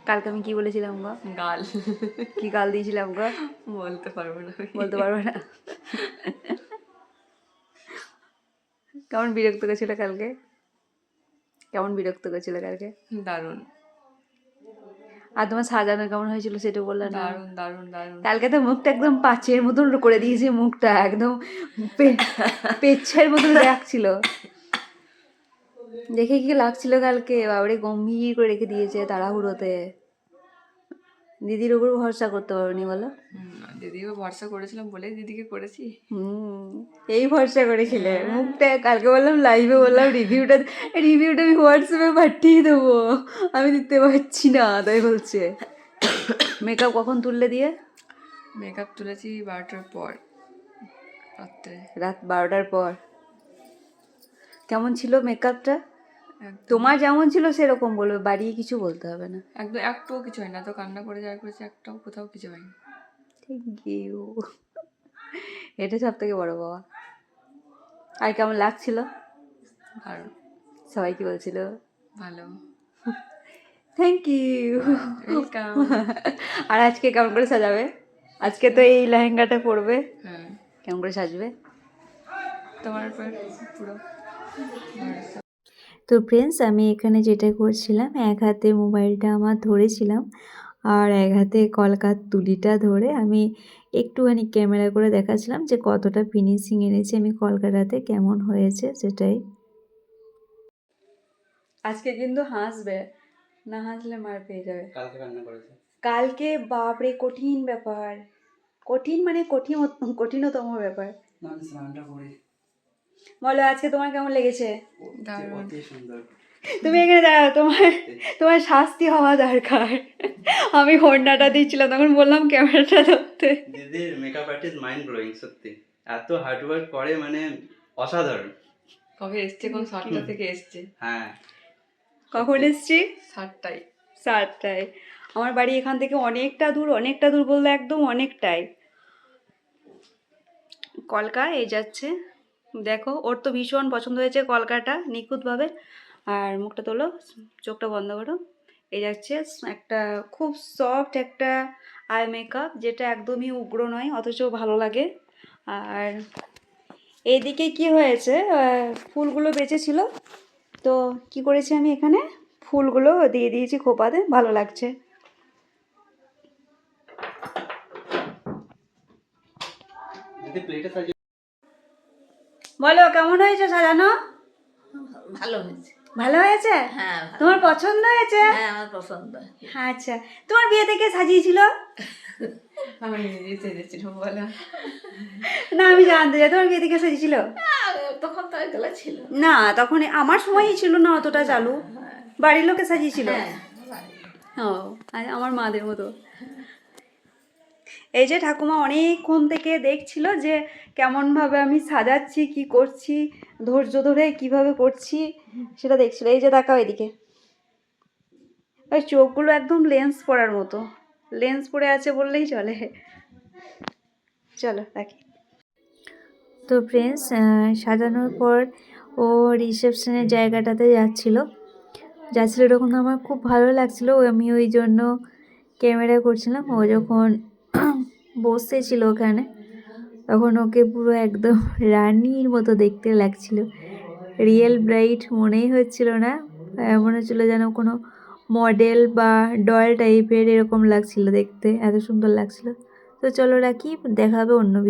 কালকে আমি কি বলেছিলাম গো? গাল। কি গাল দিয়েছিলাম গো? বলতে পারবো না। বলতে পারবো না। কেমন বিরক্ত করেছিল কালকে? কেমন বিরক্ত করেছিল কালকে? দারুণ আর তোমার সাজানো কেমন হয়েছিল সেটা বললে না? দারুণ দারুণ দারুণ। কালকে তো মুখটা একদম পাঁচের মতন করে দিয়েছে, মুখটা একদম পেচ্ছের মতন রাখছিল। দেখে কি লাগছিল কালকে? বাবারে গম্ভীর করে রেখে দিয়েছে তাড়াহুড়োতে। দিদির উপর ভরসা করতে পারোনি বলো? দিদিকে ভরসা করেছিলাম বলেই দিদিকে করেছি। এই ভরসা করেছিলে। মুখটা কালকে বললাম, লাইভে বললাম রিভিউটা আমি হোয়াটসঅ্যাপে পাঠিয়ে দেবো, আমি দিতে পারছি না, তাই বলছে। মেকআপ কখন তুললে দিয়ে? মেকআপ তুলেছি 12টার পর, রাত্রে। রাত 12টার পর। কেমন ছিল মেকআপটা? তোমার যেমন ছিল সেরকম বলবে, বাড়িয়ে কিছু বলতে হবে না। একদম একটুও কিছু হয় না, তো কান্না করে যা করেছে একটাও কোথাও কিছু হয়নি। থ্যাংক ইউ, এটা সব থেকে বড় বাবা। আর কেমন লাগছিল? আর সবাই কি বলছিল? ভালো। Thank you, welcome. আর আজকে কেমন করে সাজাবে? আজকে তো এই লেহেঙ্গাটা পরবে, হ্যাঁ, কেমন করে সাজবে? তোমার উপর পুরো। তো ফ্রেন্ডস, আমি এখানে যেটা করছিলাম, এক হাতে মোবাইলটা আমার ধরেছিলাম আর এক হাতে কলকার তুলিটা ধরে আমি একটুখানি ক্যামেরা করে দেখাচ্ছিলাম যে কতটা ফিনিশিং এনেছি আমি কলকাতাতে, কেমন হয়েছে সেটাই। আজকে কিন্তু হাসবে, না হাসলে মার পেয়ে যাবে। কালকে রান্না করেছে। কালকে বাপরে কঠিন ব্যাপার, কঠিন মানে কঠিনতম ব্যাপার। আমি স্নানটা করি। বলো আজকে তোমার কেমন লেগেছে? দারুণ। অতি সুন্দর। তুমি এখানে দাঁড়াও, তোমার শাস্তি হওয়া দরকার। আমি হন্ডাটা দিচ্ছিলাম, তখন বললাম ক্যামেরাটা ধরতে। দিদির মেকআপ আর্টিস্ট মাইন্ড ব্লোয়িং, সত্যি এত হার্ড ওয়ার্ক করে, মানে অসাধারণ। কবে এসছে? কোন 7টা থেকে এসছে। হ্যাঁ, কখন এসছি? 7টায়। 7টায়। আমার বাড়ি এখান থেকে অনেকটা দূর বললে একদম অনেকটাই। কলকা এই যাচ্ছে, দেখো ওর তো ভীষণ পছন্দ হয়েছে কলকাটা, নিখুঁতভাবে। আর মুখটা তোলো, চোখটা বন্ধ করো। এই যাচ্ছে একটা খুব সফট একটা আই মেকআপ, যেটা একদমই উগ্র নয় অথচ ভালো লাগে। আর এইদিকে কি হয়েছে, ফুলগুলো বেঁচেছিল, তো কি করেছি আমি এখানে ফুলগুলো দিয়ে দিয়েছি খোপাতে, ভালো লাগছে। দিদি প্লেটে সাজিয়ে। বলো কেমন হয়েছে সাজানো? ভালো হয়েছে। ভালো হয়েছে? হ্যাঁ, তোমার পছন্দ হয়েছে? হ্যাঁ, আমার পছন্দ। আচ্ছা, তোমার বিয়ে থেকে সাজিয়েছিল? আমি নিজেই সেজেছিলাম বলা। না আমি জানতে চাই, তোমার বিয়ে থেকে সাজিয়েছিল? তখন তো এগুলো ছিল না, তখন আমার সময়ই ছিল না অতটা চালু, বাড়ির লোকে সাজিয়েছিল। হ্যাঁ, ও, আর আমার মাদের মতো। এই যে ঠাকুমা অনেকক্ষণ থেকে দেখছিল যে কেমনভাবে আমি সাজাচ্ছি, কি করছি, ধৈর্য ধরে কিভাবে করছি সেটা দেখছিল। এই যে তাকাও এদিকে, ওই চোখগুলো একদম লেন্স পরার মতো, লেন্স পরে আছে বললেই চলে। চলো রাখি। তো ফ্রেন্ডস, সাজানোর পর ও রিসেপশনের জায়গাটাতে যাচ্ছিল, তখন আমার খুব ভালো লাগছিলো, আমি ওই জন্য ক্যামেরা করছিলাম। ও যখন বসেছিল ওখানে, তখন ওকে পুরো একদম রানীর মতো দেখতে লাগছিল, রিয়েল ব্রাইট মনেই হচ্ছিল না, মনে হচ্ছিলো যেন কোনো মডেল বা ডল টাইপের এরকম লাগছিল দেখতে, এত সুন্দর লাগছিল। তো চলো রাখি, দেখা হবে অন্য ভিডিও।